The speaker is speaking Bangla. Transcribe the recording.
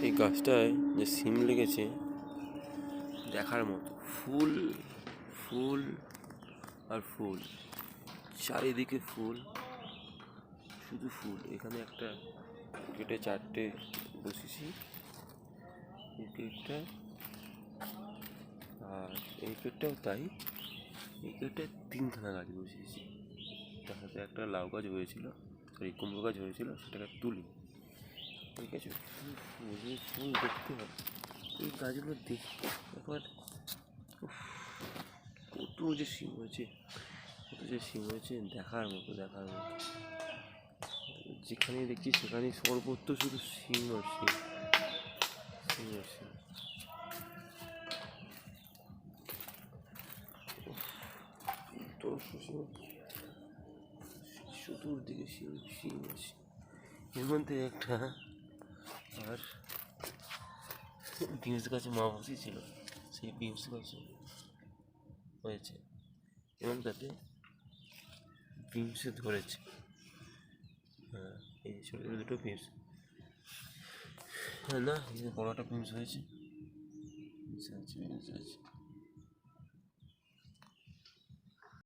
এই গাছটায় যে সিম লেগেছে দেখার মতো, ফুল ফুল আর ফুল, চারিদিকে ফুল, শুধু ফুল। এখানে একটা গেটে 4টে বসেছি, এই গেটটা আর এই গেটটাও তাই। এই গেটে 3খানা গাছ বসিয়েছি, তার সাথে একটা লাউ গাছ হয়েছিল, সরি কুমড়ো গাছ হয়েছিল, সেটাকে তুলি। ঠিক আছে, ফুল ফুল দেখতে হবে। এই গাছগুলো দেখি একবার, কত যে সিম হয়েছে, দেখার মতো, যেখানে দেখছি সেখানেই সর্বত্র শুধু সিম আর সিম, সিম আর সিম। চতুর্দিকে সিম সিম আর সিম। এর মধ্যে একটা আর বিমস গাছে মা বসেছিল, সেই বিমস গাছে হয়েছে এবং তাতে বিমসে ধরেছে। হ্যাঁ, এই ছোটো ছোটো দুটো বিমস, হ্যাঁ না, এই যে বড় একটা বিমস হয়েছে, বিমস আছে।